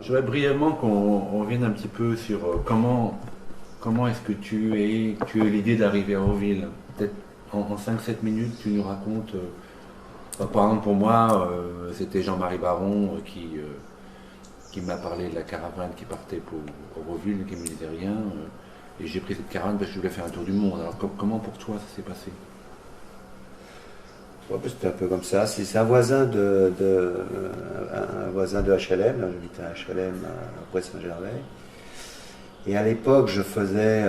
Je voudrais brièvement qu'on revienne un petit peu sur comment est-ce que tu as eu l'idée d'arriver à Auroville. Peut-être en 5-7 minutes, tu nous racontes. Par exemple, pour moi, c'était Jean-Marie Baron qui m'a parlé de la caravane qui partait pour Auroville, qui ne me disait rien. Et j'ai pris cette caravane parce que je voulais faire un tour du monde. Alors comment pour toi ça s'est passé? Ouais, c'était un peu comme ça. C'est un voisin un voisin de HLM. Là, j'habitais à HLM à Brest-Saint-Gervais. Et à l'époque, je faisais,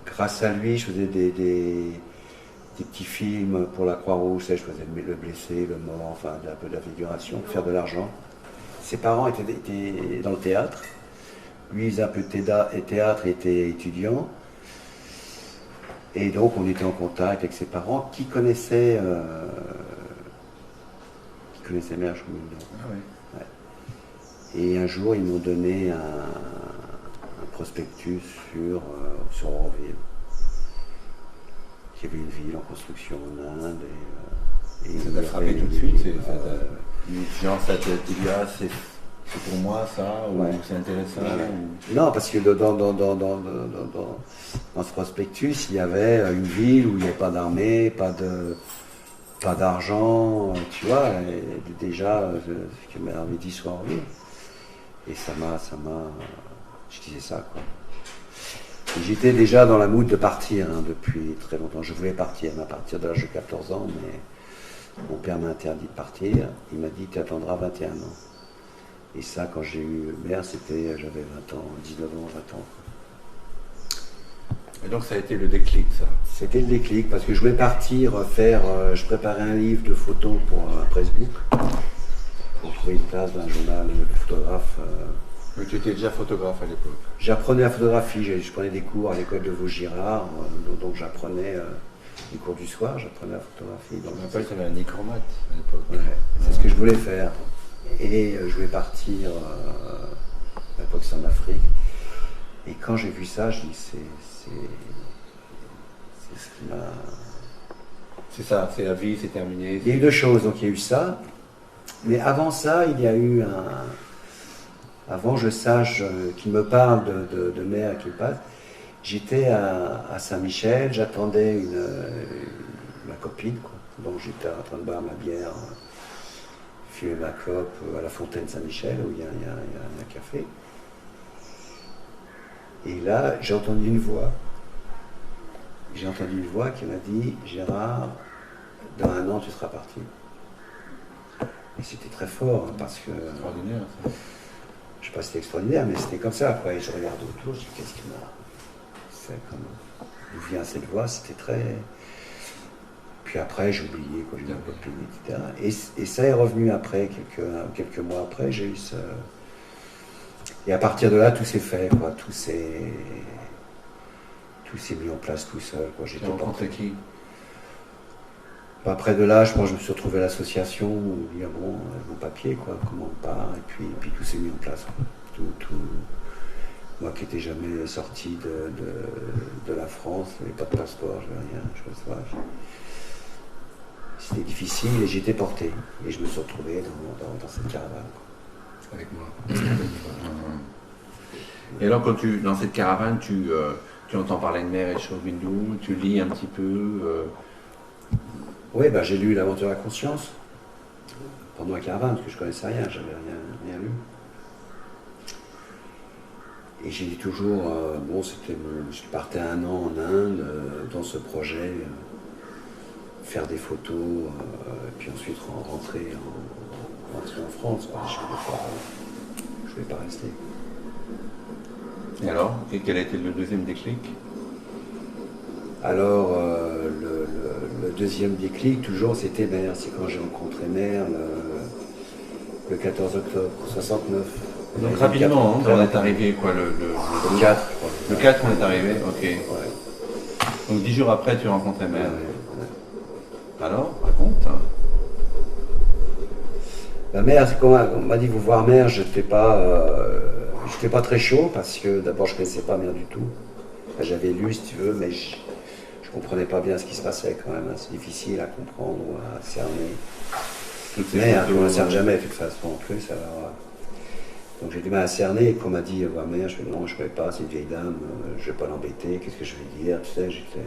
grâce à lui, je faisais des petits films pour la Croix-Rouge. Je faisais le blessé, le mort, enfin un peu de la figuration, pour faire de l'argent. Ses parents étaient dans le théâtre. Lui, il faisait un peu de théâtre et était étudiant. Et donc, on était en contact avec ses parents qui connaissaient Mère Choumindo. Ah ouais. Ouais. Et un jour, ils m'ont donné un prospectus sur Auroville. Il y avait une ville en construction en Inde. Et ça t'a frappé tout de suite? Genre, ça te dit, ah, c'est pour moi ça, ou ouais, c'est intéressant ou... Non, parce que dans ce prospectus, il y avait une ville où il n'y avait pas d'armée, pas d'argent, tu vois, et déjà, ce que m'avait dit sur Auroville. Et ça m'a, je disais ça, quoi. Et j'étais déjà dans la mood de partir depuis très longtemps. Je voulais partir, à partir de l'âge de 14 ans, mais mon père m'a interdit de partir. Il m'a dit, tu attendras 21 ans. Et ça, quand j'ai eu mère, j'avais 20 ans, 19 ans, 20 ans. Et donc ça a été le déclic, ça? C'était le déclic, parce que je voulais partir faire, je préparais un livre de photos pour un pressbook, pour trouver une place dans un journal de photographe. Mais tu étais déjà photographe à l'époque? J'apprenais la photographie, je prenais des cours à l'école de Vaugirard, donc j'apprenais les cours du soir, j'apprenais la photographie. Donc je me rappelle que tu avais un Nikromat à l'époque. Ouais, c'est ce que je voulais faire. Et je voulais partir à l'époque en Afrique. Et quand j'ai vu ça, je dis c'est ce qui m'a. C'est ça, c'est la vie, c'est terminé. Il y a eu deux choses, donc il y a eu ça. Mais avant ça, il y a eu avant je sache qu'il me parle de mère qui me passe. J'étais à Saint-Michel, j'attendais ma copine, quoi. Donc j'étais en train de boire ma bière, fumer ma clope à la fontaine Saint-Michel, où il y a un café. Et là, j'ai entendu une voix. J'ai entendu une voix qui m'a dit, Gérard, dans 1 an, tu seras parti. Et c'était très fort, parce que... Extraordinaire, ça. Je ne sais pas si c'était extraordinaire, mais c'était comme ça, quoi. Et je regarde autour, je dis, qu'est-ce qui m'a fait comme... D'où vient cette voix? C'était très... Puis après, j'ai oublié, quoi, j'ai eu ma copine, etc. Et ça est revenu après, quelques mois après, j'ai eu ce... Et à partir de là, tout s'est fait, quoi. Tout s'est mis en place tout seul, quoi. J'ai rencontré qui? Après de là, je pense que je me suis retrouvé à l'association, où il y a bon papier, quoi, comment on part, et puis tout s'est mis en place, quoi. Tout. Moi qui n'étais jamais sorti de la France, je n'avais pas de passeport, je n'avais rien, je sais pas. C'était difficile et j'étais porté. Et je me suis retrouvé dans cette caravane, quoi. Avec moi. Et alors, dans cette caravane, tu entends parler de Mère Choumindo, tu lis un petit peu. Oui, j'ai lu L'Aventure de la conscience pendant la caravane, parce que je ne connaissais rien, j'avais rien lu. Et j'ai dit toujours, je partais 1 an en Inde, dans ce projet, faire des photos, puis ensuite rentrer en France, quoi. Je ne voulais pas rester. Et alors, quel a été le deuxième déclic? Alors, le deuxième déclic, toujours, c'était Mère. C'est quand j'ai rencontré Mère, le 14 octobre 69. Donc rapidement, on est arrivé, quoi, le 4. Le 4, on est arrivé, ok. Ouais. Donc 10 jours après, tu rencontrais Mère. Ouais. Alors, raconte. La Mère, c'est quand on m'a dit, vous voir Mère, je n'étais pas très chaud, parce que d'abord, je ne connaissais pas Mère du tout. J'avais lu, si tu veux, mais je ne comprenais pas bien ce qui se passait quand même. C'est difficile à comprendre ou à cerner. Toutes ces Mais photos, on ne sert jamais de toute façon en plus. Alors, donc j'ai du mal à cerner. Quand on m'a dit, mais je fais non, je ne connais pas, c'est une vieille dame, je ne vais pas l'embêter, qu'est-ce que je vais dire, tu sais, j'étais.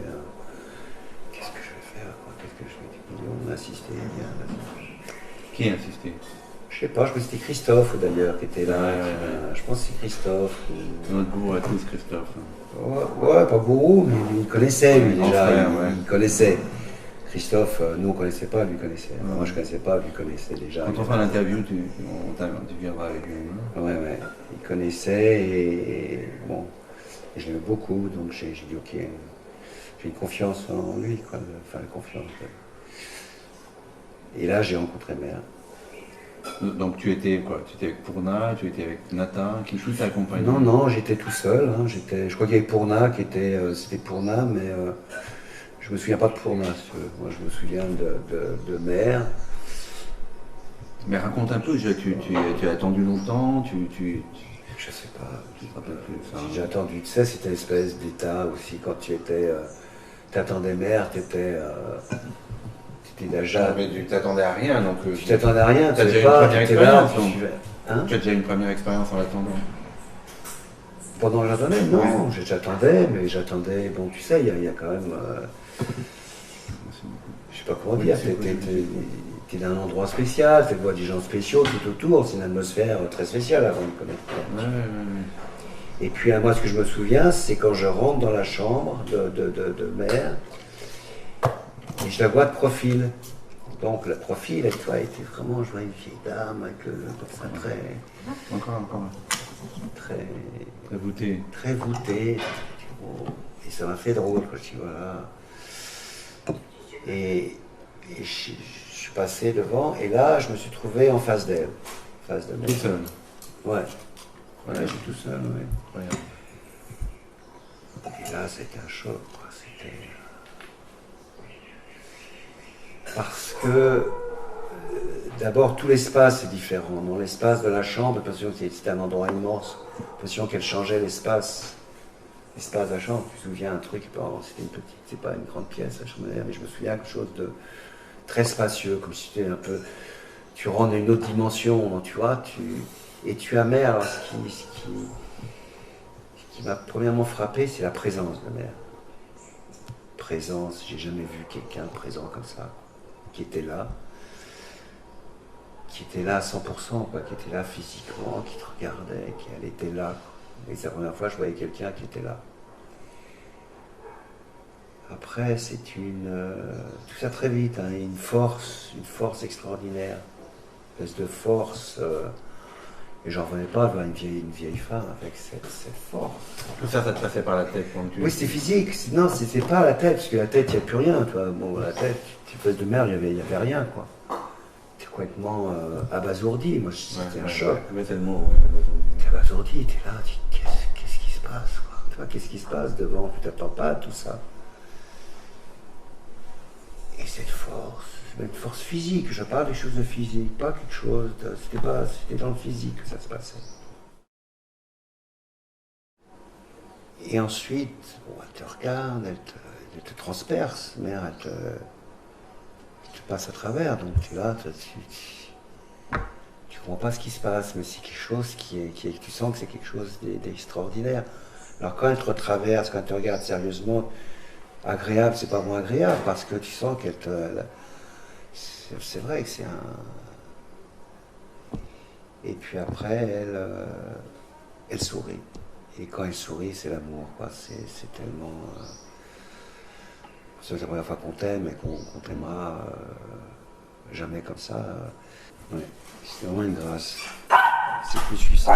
Qu'est-ce que je vais faire, quoi, qu'est-ce que je vais dire, on a insisté. Qui a insisté? Je sais pas, je crois que c'était Christophe d'ailleurs qui était là. Je pense que c'est Christophe. Notre gourou à tous, Christophe. Ouais, pas gourou, mais il connaissait lui déjà. Frère, il connaissait. Christophe, nous on connaissait pas, lui connaissait. Ouais. Moi je connaissais pas, lui connaissait déjà. Quand on fera l'interview, tu viendras avec lui. Ouais, il connaissait et bon, et je l'aimais beaucoup, donc j'ai dit ok, j'ai une confiance en lui, quoi, enfin la confiance. Et là j'ai rencontré Mère. Donc tu étais quoi? Tu étais avec Pourna, tu étais avec Nathan, qui t'a accompagné? Non, j'étais tout seul. Hein, je crois qu'il y avait Pourna qui était, c'était Pourna, mais je me souviens pas de Pourna. Moi, je me souviens de Mère. Mais raconte un peu. Tu as attendu longtemps. Je sais pas. Je te rappelle plus. J'ai attendu. Tu sais, c'était une espèce d'état aussi quand tu étais, t'attendais Mère, t'étais déjà. Mais tu t'attendais à rien, donc. Tu t'attendais à rien. Tu as déjà une première expérience. Hein, tu as déjà une première expérience en l'attendant. Pendant que j'attendais, non, j'attendais, mais j'attendais. Bon, tu sais, il y a quand même. Je sais pas comment dire. T'es dans un endroit spécial, tu vois des gens spéciaux tout autour. C'est une atmosphère très spéciale avant de connaître. Et puis moi, ce que je me souviens, c'est quand je rentre dans la chambre de Mère, et je la vois de profil. Donc le profil, elle était vraiment, je vois une vieille dame avec le très. Encore. Très voûté. Très voûté. Et ça m'a fait drôle, quand je dis voilà. Et je suis passé devant, et là, je me suis trouvé en face d'elle. Face de Mère. Tout seul. Ouais. Voilà, je suis tout seul, oui. Ouais. Et là, c'était un choc, quoi. C'était. Parce que d'abord tout l'espace est différent. Dans l'espace de la chambre, l'impression que c'était un endroit immense, l'impression qu'elle changeait l'espace de la chambre. Tu te souviens un truc, c'était une petite, c'est pas une grande pièce la chambre, mais je me souviens quelque chose de très spacieux, comme si c'était un peu, tu rentres dans une autre dimension, tu vois, et tu as Mère. Alors, ce qui m'a premièrement frappé, c'est la présence de Mère. Présence, j'ai jamais vu quelqu'un présent comme ça, qui était là à 100%, quoi, qui était là physiquement, qui te regardait, elle était là. Et c'est la première fois que je voyais quelqu'un qui était là. Après, c'est tout ça très vite, hein, une force extraordinaire, une espèce de force. Et j'en revenais pas de voir une vieille femme avec cette force. Tout ça te passait par la tête quand tu. Oui, c'était physique. Non, c'était pas la tête, parce que la tête, il n'y a plus rien, toi. Bon, la tête, petite espèce de merde, il n'y avait rien, quoi. T'es complètement abasourdi. Moi, c'était un choc. Ouais, c'est le mot, abasourdi. T'es abasourdi, t'es là, qu'est-ce qui se passe, quoi. Tu vois, qu'est-ce qui se passe devant, tu t'attends pas à tout ça. Et cette force, c'est une force physique, je parle des choses de physique, pas quelque chose c'était dans le physique que ça se passait. Et ensuite, bon, elle te regarde, elle te transperce, Mère, elle te passe à travers, donc tu es là, tu comprends pas ce qui se passe, mais c'est quelque chose tu sens que c'est quelque chose d'extraordinaire. Alors quand elle te retraverse, quand elle te regarde sérieusement, agréable, c'est pas moins agréable, parce que tu sens qu'elle te... C'est vrai que c'est un... Et puis après, elle sourit. Et quand elle sourit, c'est l'amour, quoi. C'est tellement... C'est la première fois qu'on t'aime et qu'on t'aimera jamais comme ça. Ouais. C'est vraiment une grâce. C'est plus puissant.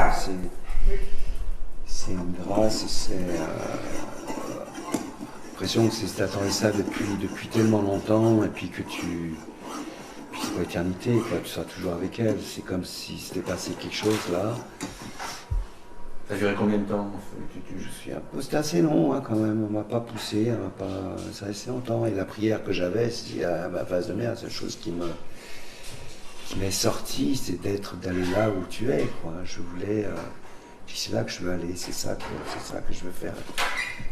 C'est une grâce, c'est... l'impression que tu attendais ça depuis tellement longtemps, et puis que puis c'est pour l'éternité, quoi, tu seras toujours avec elle. C'est comme si c'était passé quelque chose là. Ça a duré combien de temps? Je suis un peu, c'était assez long, hein, quand même. On m'a pas poussé, ça a resté longtemps. Et la prière que j'avais, c'est à ma face de Mère, la seule chose qui m'est sortie, c'est d'aller là où tu es, quoi. Je voulais, c'est là que je veux aller, c'est ça que je veux faire.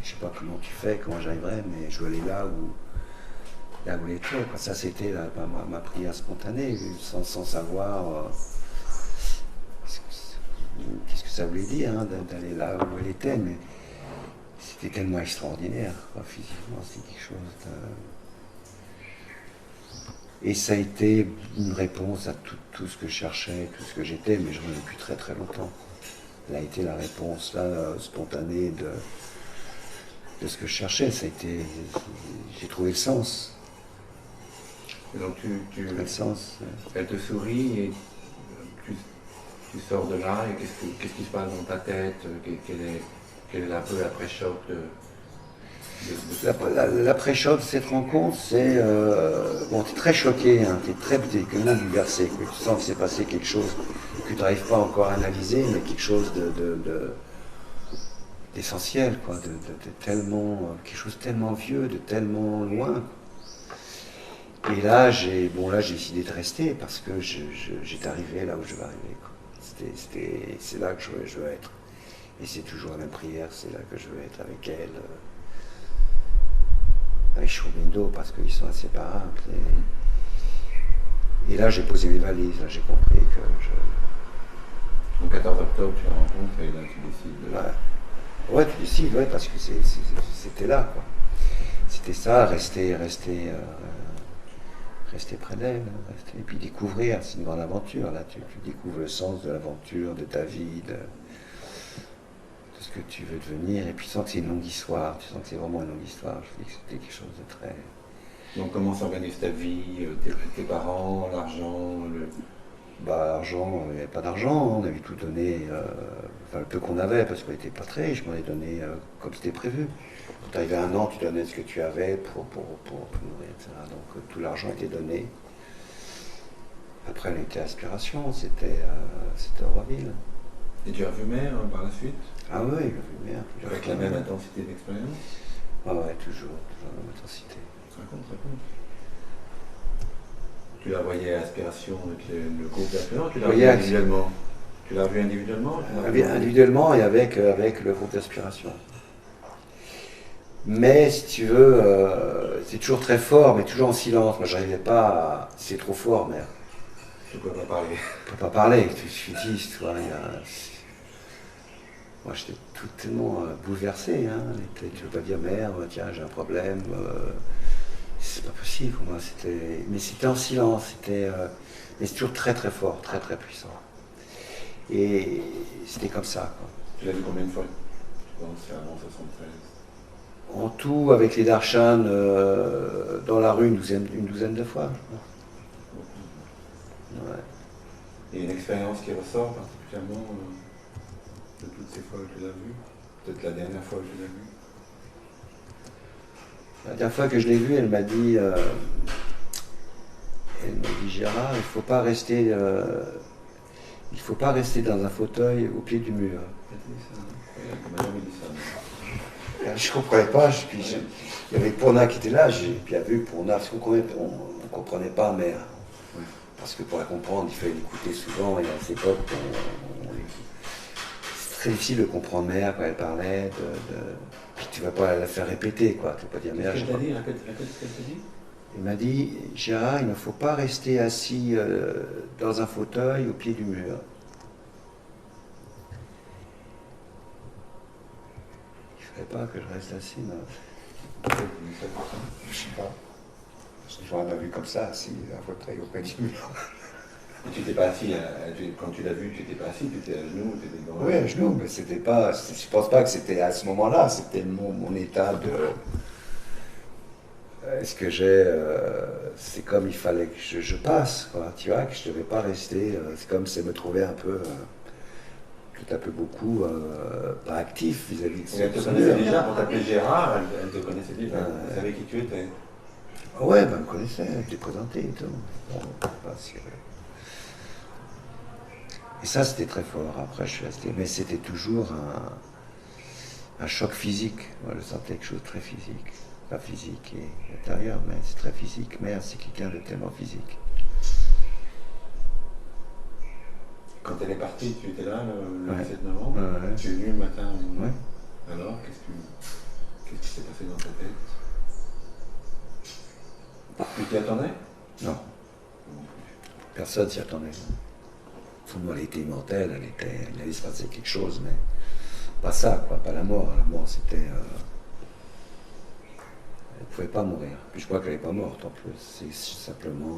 Je sais pas comment tu fais, comment j'arriverai, mais je veux aller là là où il était, quoi. Ça, c'était ma prière spontanée, sans savoir qu'est-ce que ça voulait dire, hein, d'aller là où elle était, mais c'était tellement extraordinaire, quoi, physiquement, c'était quelque chose de... Et ça a été une réponse à tout ce que je cherchais, tout ce que j'étais, mais je reviens depuis très très longtemps. Elle a été la réponse là, spontanée de ce que je cherchais. Ça a été, j'ai trouvé le sens. Et donc Le sens. elle te sourit et tu sors de là et qu'est-ce qui se passe dans ta tête? Quel est un peu l'après-choc L'après-choc de cette rencontre, c'est... bon, tu es très choqué, hein, tu es complètement bouleversé, que tu sens qu'il s'est passé quelque chose que tu n'arrives pas encore à analyser, mais quelque chose d'essentiel, quoi, de quelque chose de tellement vieux, de tellement loin. Et là, j'ai décidé de rester parce que j'étais arrivé là où je veux arriver, quoi. C'est là que je veux être. Et c'est toujours la même prière, c'est là que je veux être avec elle. Avec Shurbindo, parce qu'ils sont inséparables. Et là, j'ai posé mes valises, là, j'ai compris que Donc 14 octobre, tu la rencontres et là, tu décides de... Ouais, tu décides, ouais, parce que c'était là, quoi. C'était ça, rester près d'elle, et puis découvrir, c'est une grande aventure, là, tu découvres le sens de l'aventure, de ta vie, de ce que tu veux devenir, et puis tu sens que c'est une longue histoire, tu sens que c'est vraiment une longue histoire, je dis que c'était quelque chose de très... Donc comment s'organise ta vie, tes parents, l'argent, L'argent, il n'y avait pas d'argent, on avait tout donné, enfin le peu qu'on avait, parce qu'on n'était pas très riche, mais on avait donné comme c'était prévu. Quand tu arrivais à 1 an, tu donnais ce que tu avais pour te nourrir, etc. Donc tout l'argent était donné. Après, on était à Aspiration, c'était Auroville. Et tu as vu mère par la suite? Ah oui, j'ai vu mère. Avec la même intensité d'expérience? Ah ouais, toujours la même intensité. Raconte. Tu la voyais à Aspiration avec le groupe d'aspirants, tu l'as vu individuellement? Tu l'as vu individuellement? Individuellement et avec le groupe d'aspiration. Mais si tu veux, c'est toujours très fort, mais toujours en silence. Moi, j'arrivais pas à... C'est trop fort, mère. Tu peux pas parler. Tu peux pas parler, tu suis dit, tu vois, moi, j'étais tellement bouleversé, hein. Tu veux pas dire, mère, tiens, j'ai un problème. C'est pas possible pour moi. Mais c'était en silence, mais c'est toujours très très fort, très très puissant. Et c'était comme ça, quoi. Tu l'as vu combien de fois? Tu penses avant 73? En tout, avec les darshan, dans la rue, une douzaine de fois. Ouais. Et une expérience qui ressort particulièrement de toutes ces fois où tu l'as vu? Peut-être la dernière fois où tu l'as vu? La dernière fois que je l'ai vue, elle m'a dit, Gérard, il faut pas rester dans un fauteuil au pied du mur. Elle dit ça, hein? Elle m'a jamais dit ça. Je ne comprenais pas, il y avait Pourna qui était là, j'ai bien vu Pourna, parce qu'on ne comprenait pas mère. Oui. Parce que pour la comprendre, il fallait l'écouter souvent, et à cette époque, c'est très difficile de comprendre mère quand elle parlait, puis tu ne vas pas la faire répéter, quoi. Tu ne vas pas dire mère. Qu'est-ce qu'elle t'a dit? Répète ce qu'elle t'a dit. Il m'a dit, Gérard, il ne faut pas rester assis dans un fauteuil au pied du mur. Il ne fallait pas que je reste assis, non. Je sais pas. On m'a vu comme ça, assis, un fauteuil au pied du mur. Et tu n'étais pas assis, quand tu l'as vu, tu n'étais pas assis, tu étais à genoux, tu étais dans... Oui, à genoux, mais c'était pas. Je pense pas que c'était à ce moment-là, c'était mon état de. Est-ce que c'est comme il fallait que je passe, quoi, tu vois, que je ne devais pas rester. C'est comme si elle me trouvait un peu. Tout un peu beaucoup pas actif vis-à-vis de ça. Elle te connaissait déjà, pour t'appeler Gérard, elle te connaissait déjà, elle savait qui tu étais. Ouais, elle me connaissait, elle était présentée et tout. Bon, et ça, c'était très fort. Après, je suis resté. Mais c'était toujours un choc physique. Moi, je sentais quelque chose de très physique. Pas physique et intérieur, mais c'est très physique. Mère, c'est quelqu'un de tellement physique. Quand elle est partie, tu étais là le 17 Ouais. novembre, Ouais. tu es venu le matin. Ouais. Alors, qu'est-ce qui s'est passé dans ta tête? Tu t'y attendais? Non, personne s'y attendait. Tout le monde, elle était immortelle, il allait se passer quelque chose, mais pas ça, quoi, pas la mort. La mort, c'était... elle ne pouvait pas mourir. Puis je crois qu'elle n'est pas morte en plus. C'est simplement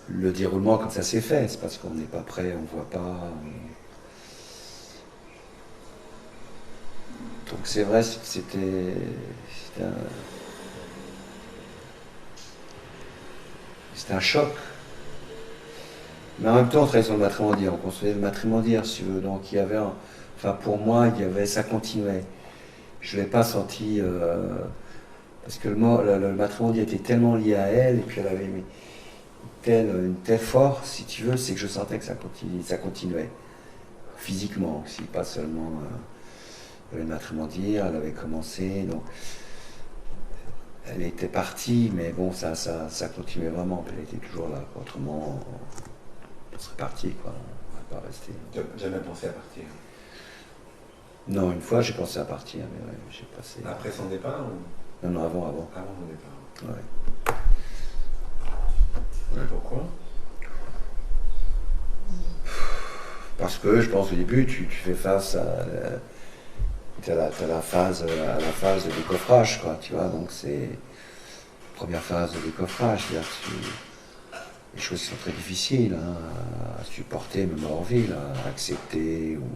le déroulement comme ça s'est fait. C'est parce qu'on n'est pas prêt, on ne voit pas. Donc c'est vrai, c'était un choc. Mais en même temps, on travaillait sur le matrimondier, on construisait le matrimondier, si tu veux. Donc il y avait, enfin pour moi, ça continuait. Je ne l'ai pas senti, parce que le matrimondier était tellement lié à elle, et puis elle avait une telle force, si tu veux, c'est que je sentais que ça continuait. Physiquement aussi, pas seulement le matrimondier, elle avait commencé, donc elle était partie, mais bon, ça continuait vraiment, elle était toujours là, quoi. Autrement, on serait parti, quoi, on ne va pas rester. Tu n'as jamais pensé à partir? Non, une fois j'ai pensé à partir, mais ouais, j'ai passé... Après son départ ou... Non, avant. Avant son départ. Ouais. Ouais, pourquoi? Parce que je pense au début, tu fais face à... T'as la phase de décoffrage, quoi, tu vois, donc c'est la première phase de décoffrage, c'est-à-dire que les choses sont très difficiles à supporter, même hors ville, à accepter, ou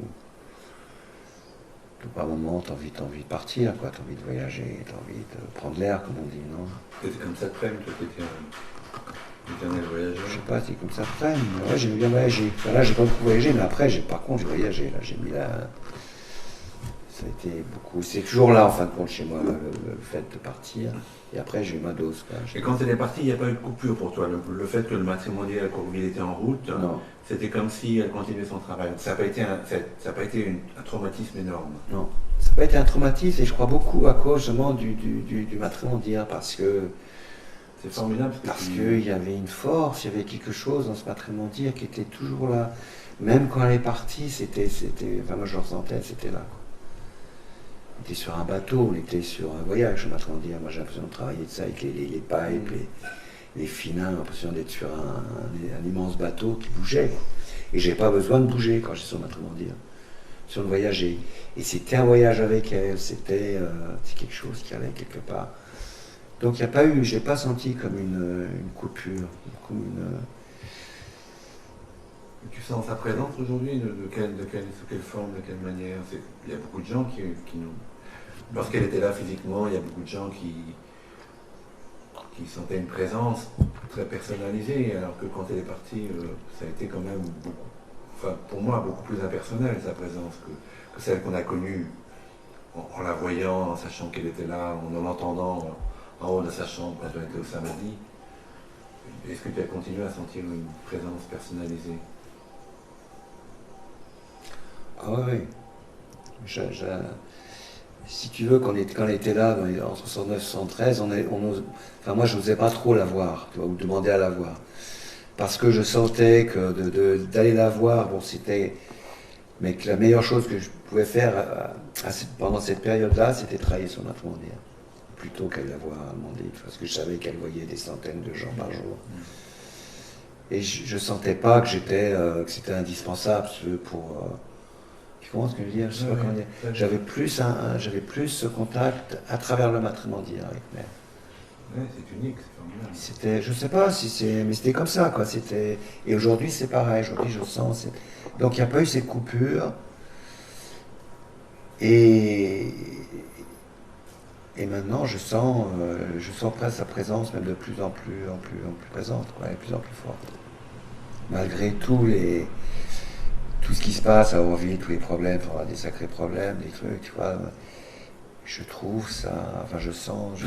par moment, t'as envie de partir, quoi, t'as envie de voyager, t'as envie de prendre l'air, comme on dit, non? C'était comme ça de près, toi, t'étais un éternel voyageur? Je sais pas, c'est comme ça de près, mais ouais, j'aime bien voyager. Enfin, là, j'ai pas beaucoup voyagé, mais après, par contre, j'ai voyagé, là, j'ai mis la... Ça a été beaucoup. C'est toujours là, en fin de compte, chez moi, le fait de partir. Et après, j'ai eu ma dose, quoi. Et quand elle est partie, il n'y a pas eu de coupure pour toi? Le fait que le matrimonial à Courville était en route, Non. C'était comme si elle continuait son travail. Ça n'a pas été un traumatisme énorme. Non. Ça n'a pas été un traumatisme, et je crois beaucoup à cause, justement, du matrimonial, parce que... C'est formidable. Parce qu'il y avait une force, il y avait quelque chose dans ce matrimonial qui était toujours là. Même quand elle est partie, c'était... Enfin, moi, je le ressentais, c'était là. On était sur un bateau, on était sur un voyage, je m'attendais. Moi, j'ai l'impression de travailler de ça avec les pipes, les finins, j'ai l'impression d'être sur un immense bateau qui bougeait. Et j'ai pas besoin de bouger quand j'étais sur le matrimonial, sur le voyager. Et c'était un voyage avec elle, c'est quelque chose qui allait quelque part. Donc il n'y a pas eu, je l'ai pas senti comme une coupure, comme une... Tu sens sa présence aujourd'hui, sous quelle forme, de quelle manière? Il y a beaucoup de gens qui nous... Lorsqu'elle était là physiquement, il y a beaucoup de gens qui sentaient une présence très personnalisée, alors que quand elle est partie, ça a été quand même beaucoup, enfin pour moi, beaucoup plus impersonnel, sa présence, que celle qu'on a connue en la voyant, en sachant qu'elle était là, en l'entendant en haut de sa chambre quand on était au samedi. Est-ce que tu as continué à sentir une présence personnalisée? Ah oui. Si tu veux, quand elle était là, en 69 et 73, enfin moi je n'osais pas trop la voir, tu vois, ou demander à la voir. Parce que je sentais que d'aller la voir, bon c'était... Mais que la meilleure chose que je pouvais faire pendant cette période-là, c'était travailler sur notre mondial. Plutôt qu'aller la voir à demander, parce que je savais qu'elle voyait des centaines de gens par jour. Et je ne sentais pas que c'était indispensable pour... Tu comprends ce que je veux dire? Je sais pas comment dire. J'avais plus ce contact à travers le matrimonial avec mère. Ouais, c'est unique, c'est formidable. C'était, je sais pas si c'est, mais c'était comme ça, quoi. Et aujourd'hui c'est pareil. Aujourd'hui je sens. Donc il n'y a pas eu cette coupure. Et maintenant je sens presque sa présence même de plus en plus présente, quoi, de plus en plus forte. Malgré tout ce qui se passe à Orville, tous les problèmes, enfin, des sacrés problèmes, des trucs, tu vois. Je trouve ça, enfin je sens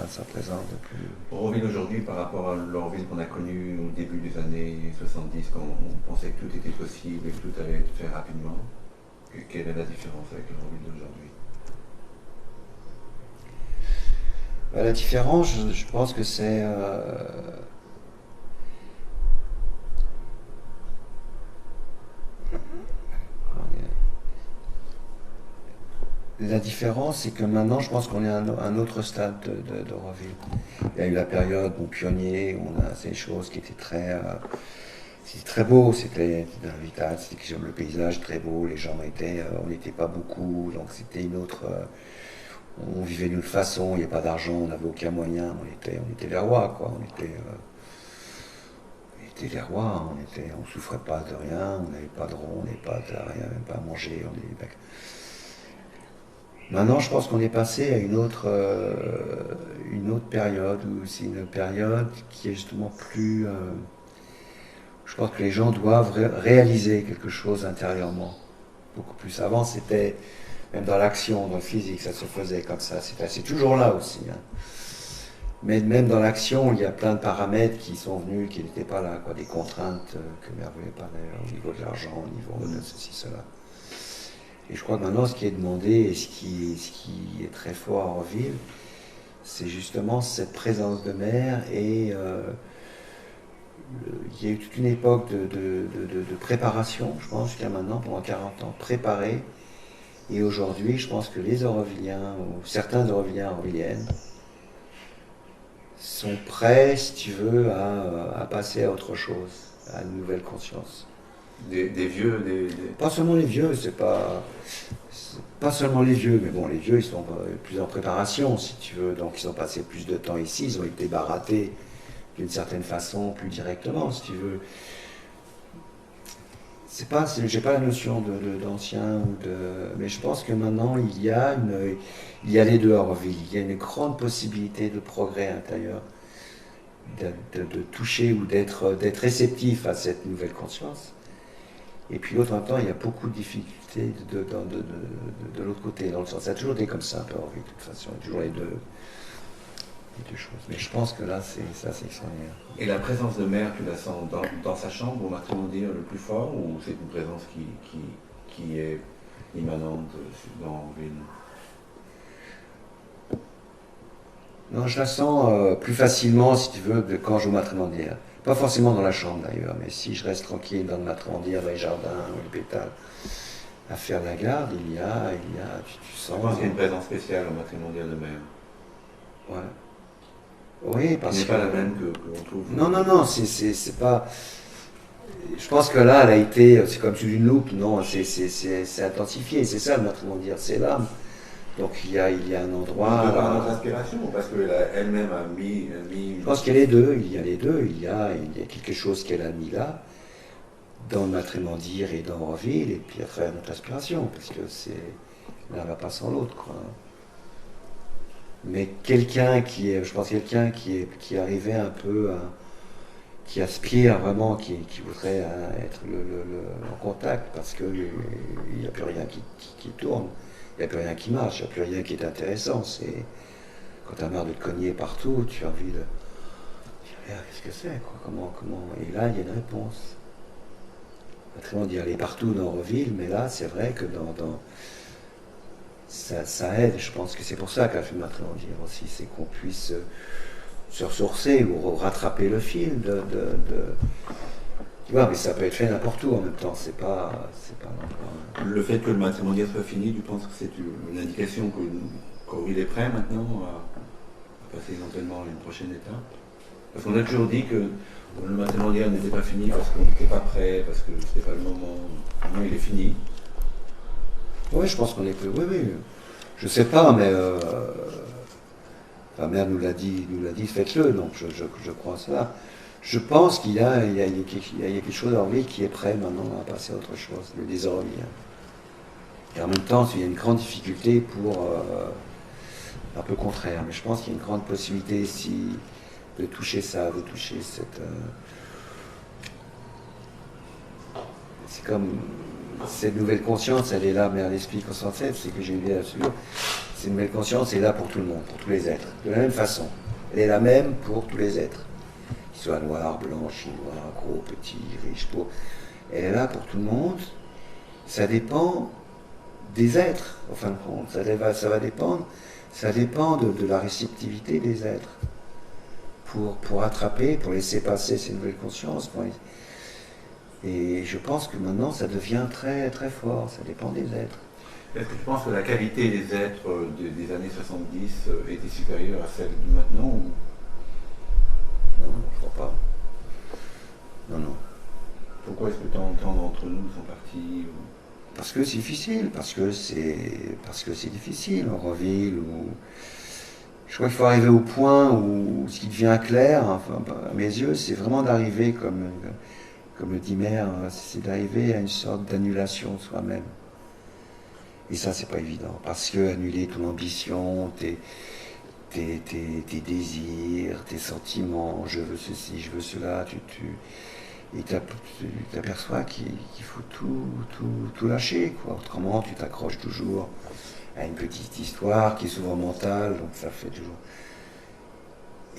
sa présence de plus. Orville aujourd'hui par rapport à l'Orville qu'on a connu au début des années 70, quand on pensait que tout était possible et que tout allait être fait rapidement, quelle est la différence avec l'Orville d'aujourd'hui? La différence, je pense que c'est... la différence, c'est que maintenant, je pense qu'on est à un autre stade d'Auroville. Il y a eu la période pionnier, où on a ces choses qui étaient c'était très beau, c'était vital, c'était le paysage très beau, les gens on n'était pas beaucoup, donc c'était une autre. On vivait d'une autre façon, il n'y avait pas d'argent, on n'avait aucun moyen, on était les rois, quoi. On était les rois, on souffrait pas de rien, on n'avait pas de rond, on n'avait pas de rien, même pas à manger. Maintenant, je pense qu'on est passé à une autre période, où c'est une période qui est justement plus. Je pense que les gens doivent réaliser quelque chose intérieurement, beaucoup plus. Avant, c'était même dans l'action, dans le physique, ça se faisait comme ça. C'est toujours là aussi. Hein. Mais même dans l'action, il y a plein de paramètres qui sont venus, qui n'étaient pas là, quoi. Des contraintes que Mère ne voulait pas d'ailleurs, au niveau de l'argent, au niveau de ceci, cela. Et je crois que maintenant, ce qui est demandé et ce qui est très fort en ville, c'est justement cette présence de Mère et il y a eu toute une époque de préparation, je pense, jusqu'à maintenant, pendant 40 ans, préparée. Et aujourd'hui, je pense que les Auroviliens, ou certains Auroviliens, Auroviliennes, sont prêts, si tu veux, à passer à autre chose, à une nouvelle conscience. Des vieux, Pas seulement les vieux, c'est pas seulement les vieux, mais bon, les vieux, ils sont plus en préparation, si tu veux, donc ils ont passé plus de temps ici, ils ont été barattés d'une certaine façon, plus directement, si tu veux. J'ai pas la notion d'ancien mais je pense que maintenant il y a les deux à Auroville. Il y a une grande possibilité de progrès intérieur, de toucher ou d'être réceptif à cette nouvelle conscience. Et puis l'autre en même temps, il y a beaucoup de difficultés de l'autre côté, dans le sens. Ça a toujours été comme ça un peu à Auroville, de toute façon. Il y a toujours les deux choses. Mais je pense que là, c'est extraordinaire. Et la présence de Mère, tu la sens dans sa chambre, au matrimonial le plus fort, ou c'est une présence qui est immanente dans Ville? Non, je la sens plus facilement, si tu veux, quand je vais au matrimonial. Pas forcément dans la chambre d'ailleurs, mais si je reste tranquille dans le matrimonial, dans les jardins, ou les pétales, à faire la garde, tu sens. Je pense qu'il y a une présence spéciale au matrimonial de Mère. Ouais. Oui, parce que. Ce n'est pas la même que l'on trouve. Non, c'est pas. Je pense que là, elle a été. C'est comme sous une loupe, non, c'est intensifié, c'est ça le matrimonial, c'est l'âme. Donc il y a un endroit. Par notre inspiration, ou parce qu'elle-même a mis. Je pense qu'il y a les deux, il y a quelque chose qu'elle a mis là, dans le matrimonial et dans Auroville, et puis après notre inspiration, parce que l'un va pas sans l'autre, quoi. Mais quelqu'un qui est arrivé un peu, qui aspire vraiment, qui voudrait être en contact, parce qu'il n'y a plus rien qui tourne, il n'y a plus rien qui marche, il n'y a plus rien qui est intéressant. Quand tu as marre de te cogner partout, tu as envie de dire, qu'est-ce que c'est, quoi, comment. Et là, il y a une réponse. Autrement dit, aller partout dans Auroville, mais là, c'est vrai que ça aide, je pense que c'est pour ça qu'elle fait matrimonial aussi, c'est qu'on puisse se ressourcer ou rattraper le fil tu vois, mais ça peut être fait n'importe où en même temps, c'est pas Le fait que le matrimonial soit fini, tu penses que c'est une indication qu'Auroville est prêt maintenant à passer éventuellement à une prochaine étape? Parce qu'on a toujours dit que le matrimonial n'était pas fini parce qu'on n'était pas prêt, parce que c'était pas le moment. Maintenant il est fini. Oui, je pense qu'on est plus. Oui. Je sais pas, mais la mère nous l'a dit, faites-le, donc je crois à cela. Je pense qu'il y a quelque chose en vie qui est prêt maintenant à passer à autre chose, le désordre. Et en même temps, il y a une grande difficulté pour un peu contraire, mais je pense qu'il y a une grande possibilité ici de toucher ça, de toucher cette. C'est comme. Cette nouvelle conscience, elle est là, mais elle explique au sens c'est que j'ai une idée là-dessus. Cette nouvelle conscience est là pour tout le monde, pour tous les êtres, de la même façon. Elle est la même pour tous les êtres, qu'ils soient noirs, blancs, chinois, gros, petits, riches, pauvres. Elle est là pour tout le monde. Ça dépend des êtres, en fin de compte. Ça dépend de la réceptivité des êtres pour attraper, pour laisser passer ces nouvelles consciences. Et je pense que maintenant, ça devient très, très fort. Ça dépend des êtres. Est-ce que tu penses que la qualité des êtres des années 70 était supérieure à celle de maintenant ou... Non, je crois pas. Non, non. Pourquoi est-ce que tant d'entre nous sont partis ou... Parce que c'est difficile, parce que c'est difficile, Auroville, ou... Je crois qu'il faut arriver au point où ce qui devient clair, enfin, à mes yeux, c'est vraiment d'arriver, comme le dit Mère, c'est d'arriver à une sorte d'annulation de soi-même. Et ça, c'est pas évident, parce que annuler ton ambition, tes désirs, tes sentiments, je veux ceci, je veux cela, et tu t'aperçois qu'il faut tout lâcher, quoi. Autrement, tu t'accroches toujours à une petite histoire qui est souvent mentale, donc ça fait toujours...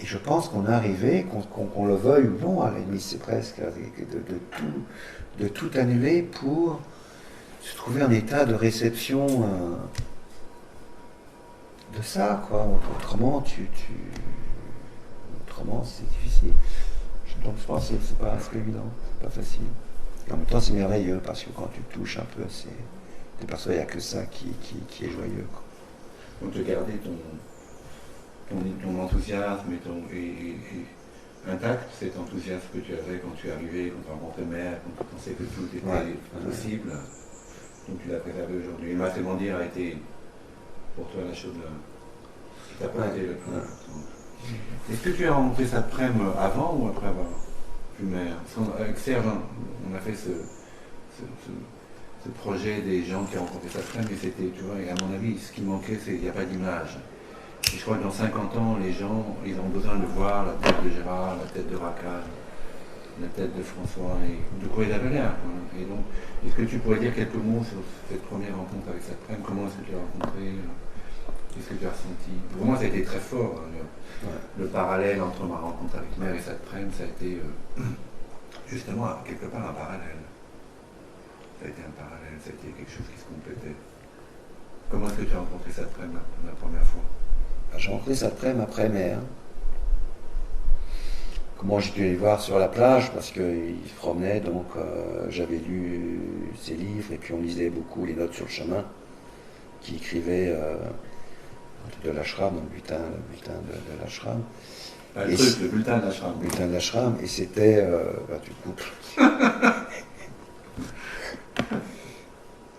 Et je pense qu'on est arrivé, qu'on le veuille ou non, à la limite c'est presque de tout annuler pour se trouver en état de réception de ça, quoi. Autrement, autrement c'est difficile. Donc je pense que c'est pas évident, c'est pas facile. Et en même temps c'est merveilleux parce que quand tu touches un peu, tu perçois qu'il n'y a que ça qui est joyeux, quoi. Donc de garder ton enthousiasme et intact, cet enthousiasme que tu avais quand tu es arrivé, quand tu rencontrais Mère, quand tu pensais que tout était possible, donc tu l'as préservé aujourd'hui. Et le Maître Grandir a été pour toi la chose qui t'a porté le plus important. Est-ce que tu as rencontré cette après-midi avant ou après avoir vu Mère? Avec Serge, on a fait ce projet des gens qui ont rencontré cette après-midi, mais c'était, tu vois, et à mon avis, ce qui manquait, c'est qu'il n'y a pas d'image. Et je crois que dans 50 ans, les gens, ils ont besoin de voir la tête de Gérard, la tête de Racal, la tête de François et de quoi il avait l'air. Et donc, est-ce que tu pourrais dire quelques mots sur cette première rencontre avec cette après-midi? Comment est-ce que tu l'as rencontré? Qu'est-ce que tu as ressenti? Pour moi, ça a été très fort. Le parallèle entre ma rencontre avec Mère et cette après-midi, ça a été justement quelque part un parallèle. Ça a été un parallèle, ça a été quelque chose qui se complétait. Comment est-ce que tu as rencontré cette après-midi la première fois? J'ai rencontré cette après-midi après Mère. Comment j'ai dû les voir sur la plage parce qu'il se promenait, donc j'avais lu ses livres et puis on lisait beaucoup les notes sur le chemin qu'il écrivait de l'ashram, le bulletin de l'ashram. Le bulletin de l'ashram. Le bulletin de l'ashram, et c'était du coup.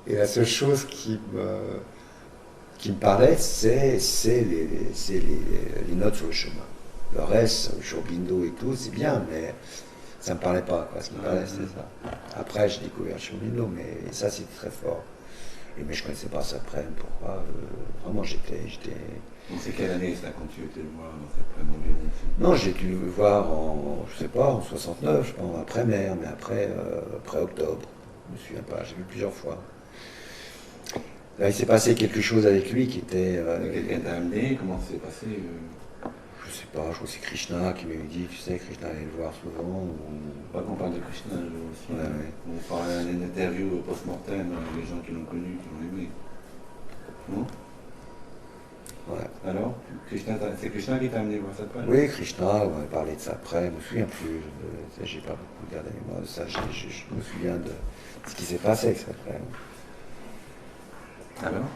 Et la seule chose qui me parlait, c'est les notes sur le chemin. Le reste, Shurbindo et tout, c'est bien, mais ça ne me parlait pas, quoi. Ce qui me parlait, c'était ça. Après, j'ai découvert Shurbindo, mais ça, c'était très fort. Mais je ne connaissais pas ça après, pourquoi vraiment, j'étais... C'est quelle année, ça, quand tu étais le voir dans cette après-midi? Non, j'ai dû le voir en 69, je pense, après Mère, mais après octobre. Je ne me souviens pas, j'ai vu plusieurs fois. Là, il s'est passé quelque chose avec lui qui était... Quelqu'un t'a amené, comment ça s'est passé? Je sais pas, je crois que c'est Krishna qui m'avait dit, tu sais, Krishna allait le voir souvent. Pas qu'on parle de Krishna, aussi. Ouais. On parlait d'une interview post-mortem, les gens qui l'ont connu, qui l'ont aimé. Non? Ouais. Alors, c'est Krishna qui t'a amené voir ça après? Oui, Krishna, on avait parlé de ça après, je me souviens plus, j'ai pas beaucoup gardé les mots de ça, je me souviens de ce qui s'est passé avec ça après. Alors?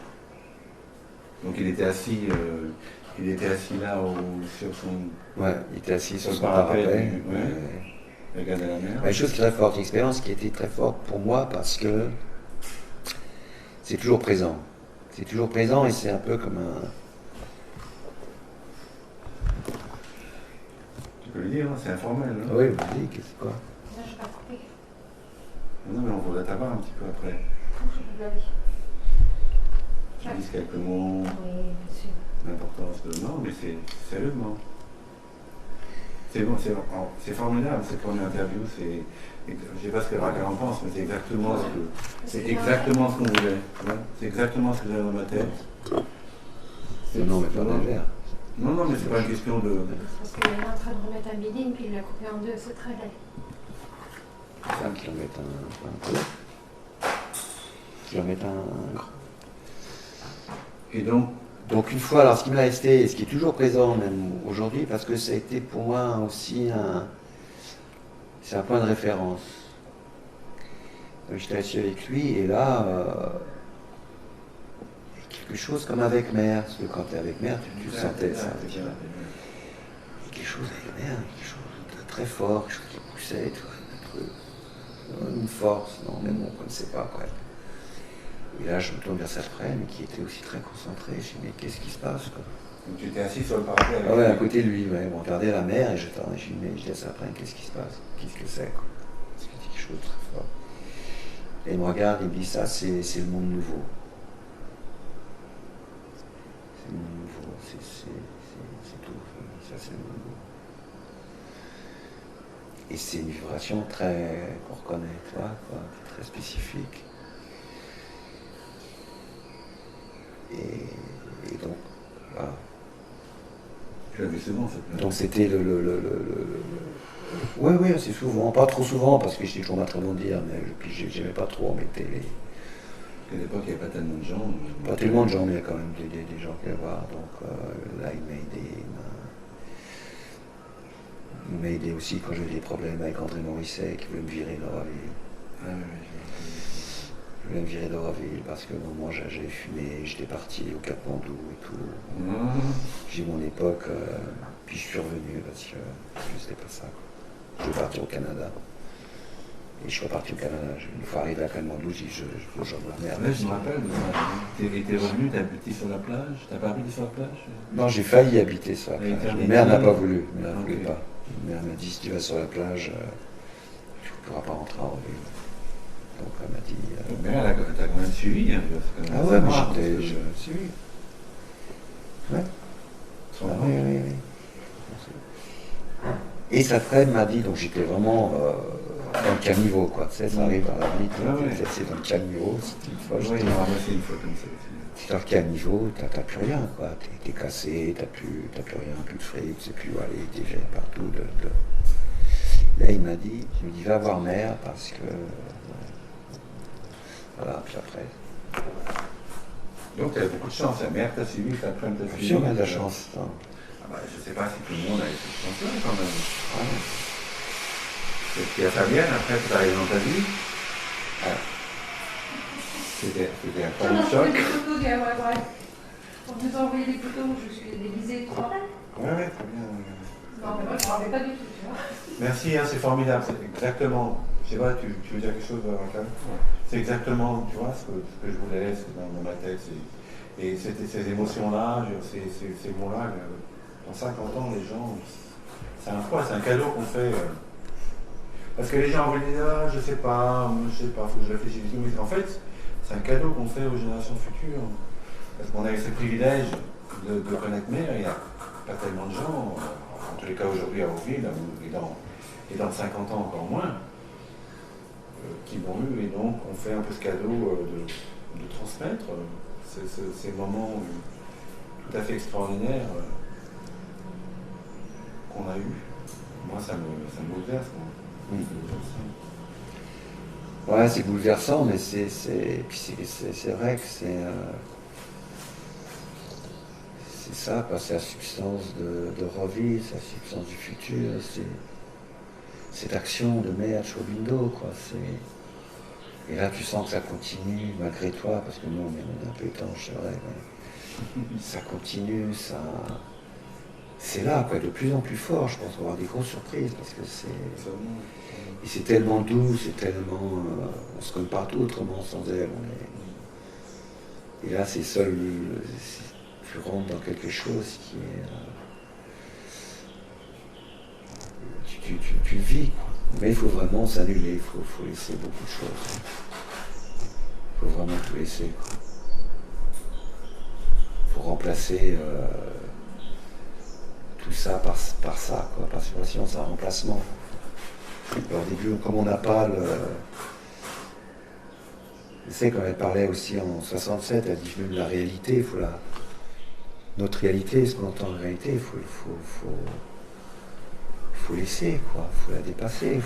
Donc il était assis là sur son... Ouais, il était assis sur son parapet. parapet. Il regardait la mer. Une chose très forte, une expérience qui était très forte pour moi parce que c'est toujours présent. C'est toujours présent et c'est un peu comme un... Tu peux le dire, hein, c'est informel. Hein. Oui, vas-y, qu'est-ce que c'est quoi? Non, je ne vais pas couper. Non, mais on voudrait t'avoir un petit peu après. Je veux Tu dises quelques mots, Oui, bien sûr. l'importance de... Non, mais c'est sérieusement. C'est bon, c'est formidable cette première interview. Je ne sais pas ce que Raquel en pense, mais c'est exactement ce qu'on voulait. Ouais, c'est exactement ce que j'avais dans ma tête. Non, mais pas légère. Non, mais c'est pas une question de... Parce qu'il est en train de remettre un bidding, puis il l'a coupé en deux, c'est très laid. Ça qui en met un peu. Qui en met un... Et donc, une fois, alors ce qui me l'a resté, et ce qui est toujours présent même aujourd'hui, parce que ça a été pour moi aussi c'est un point de référence. Donc, j'étais assis avec lui, et là, quelque chose comme avec mère, parce que quand tu es avec mère, tu sentais ça. Quelque chose avec mère, quelque chose de très fort, quelque chose qui poussait, une force, non, même on ne connaissait pas, quoi. Et là, je me tourne vers Safrène, qui était aussi très concentré. Je dis, mais qu'est-ce qui se passe, quoi? Donc tu t'es assis sur le parapet avec lui. À côté de lui, ouais. On regardait la mer et je dis, mais je dis à Safrène, qu'est-ce qui se passe? Qu'est-ce que c'est, quoi? Parce que c'est quelque chose de très fort. Et il me regarde, il me dit, ça, c'est le monde nouveau. C'est le monde nouveau, c'est tout. Ça, c'est le monde nouveau. Et c'est une vibration qu'on reconnaît, toi, quoi, très spécifique. Et donc, voilà. Tu l'as vu souvent, cette plage? Donc c'était oui, assez souvent. Pas trop souvent, parce que j'étais toujours très bon dire, mais j'aimais pas trop embêter les... À l'époque, il n'y avait pas tellement de gens. Pas tellement de gens, mais il y a quand même des gens qui allaient voir. Donc là, il m'a aidé aussi quand j'avais des problèmes avec André Morisset, qui voulait me virer d'Auraville. Ah oui, je voulais me virer d'Auraville parce que au moment j'avais fumé, j'étais parti au Katmandou et tout. J'ai eu mon époque, puis je suis revenu parce que c'était pas ça, quoi. Je vais partir au Canada. Et je suis reparti au Canada. Une fois arrivé à Katmandou, j'ai dit je rejoins ma mère. Ouais, je me rappelle, t'es revenu, t'as habité sur la plage? T'as pas habité sur la plage? Non, j'ai failli habiter sur la plage. Ma mère n'a pas voulu. Ma mère ne voulait pas. Ma mère m'a dit si tu vas sur la plage, tu ne pourras pas rentrer en revue. Donc elle m'a dit. Mais elle t'a quand même suivi. Hein, ah ouais, mais j'étais suivi. Ouais. Ah, oui. Et Safrène m'a dit, donc j'étais vraiment dans le caniveau, quoi. Tu sais, ça arrive à la limite, c'est dans le caniveau. C'était une fois, j'étais une fois comme ça aussi. C'est dans le caniveau, t'as plus rien, quoi. T'es cassé, t'as plus rien, plus de fric, tu sais plus où aller, t'es gêné partout. Là, il m'a dit, va voir mère parce que. Voilà, puis après. Donc tu as beaucoup de chance, la mère t'a suivi, ta prenne t'a suivi. Sûr, elle a de la chance. Ah bah, je ne sais pas si tout le monde a eu cette chance-là quand même. Ouais. Et puis à Fabienne, après, tu arrives dans ta vie. Ah. C'était un point de choc. On nous a envoyé des photos où je suis déguisée, toi. Ouais, très bien. Non, mais moi, je ne me rappelle pas du tout, tu vois. Merci, hein, c'est formidable. C'est exactement. Je sais pas, tu veux dire quelque chose, Raquel? C'est exactement, tu vois, ce que je voulais laisser dans ma tête. Et ces émotions-là, ces mots-là, dans 50 ans, les gens, c'est un cadeau qu'on fait. Parce que les gens vont dire, ah, je sais pas, faut que je réfléchisse. Mais en fait, c'est un cadeau qu'on fait aux générations futures. Parce qu'on a eu ce privilège de connaître mère, il n'y a pas tellement de gens, en tous les cas aujourd'hui à Auville, et dans 50 ans encore moins, qui l'ont eu. Et donc on fait un peu ce cadeau de transmettre ces moments tout à fait extraordinaires qu'on a eus. Moi, ça me bouleverse. Ouais, c'est bouleversant, mais c'est vrai que c'est ça, quoi. C'est la substance de revivre, c'est la substance du futur, c'est cette action de mère Chobindo, quoi. Et là, tu sens que ça continue malgré toi, parce que nous, on est un peu étanche, c'est vrai, mais ça continue, ça. C'est là, quoi, de plus en plus fort. Je pense qu'on va avoir des grosses surprises, parce que et c'est tellement doux, c'est tellement. On se connaît partout autrement sans elle. Et là, c'est seul. Tu rentres dans quelque chose qui est. Tu vis, quoi. Mais il faut vraiment s'annuler, il faut laisser beaucoup de choses. Il faut vraiment tout laisser, quoi. Il faut remplacer tout ça par ça, quoi. Parce que sinon, c'est un remplacement. Au début, comme on n'a pas le. Tu sais, quand elle parlait aussi en 67, elle dit même la réalité, il faut la. Notre réalité, ce qu'on entend en réalité, il faut laisser, quoi. Il faut la dépasser.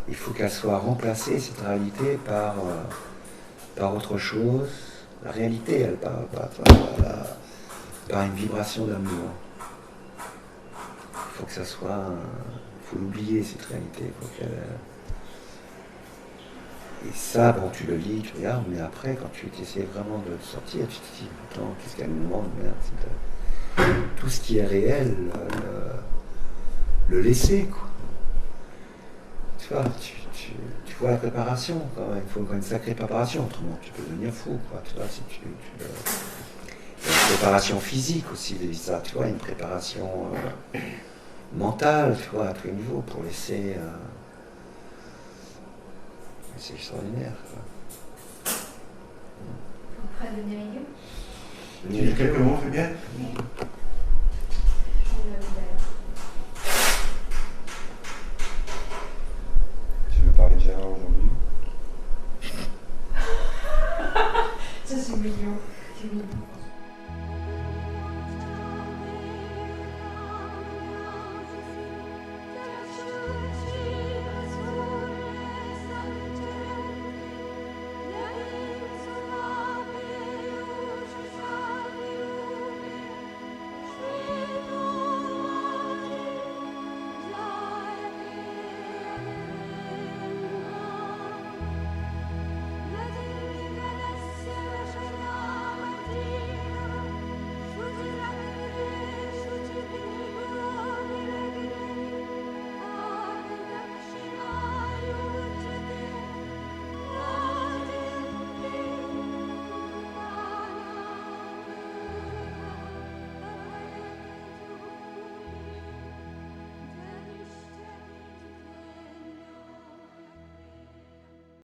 Il faut qu'elle soit remplacée, cette réalité, par autre chose. La réalité, elle par une vibration d'amour. Il faut que ça soit. Il faut l'oublier, cette réalité. Il faut qu'elle. Et ça, bon, tu le lis, tu regardes, mais après, quand tu essaies vraiment de le sortir, tu te dis, attends, qu'est-ce qu'elle nous demande, merde, tout ce qui est réel, le laisser, quoi. Tu vois, tu vois la préparation, quand même. Il faut une sacrée préparation, autrement tu peux devenir fou, quoi. Tu vois, si il y a une préparation physique aussi, ça, tu vois, une préparation mentale, tu vois, à tous les niveaux, pour laisser... c'est extraordinaire, quoi. Vous prêt à devenir idiot? Tu dis quelques mots, Fabienne?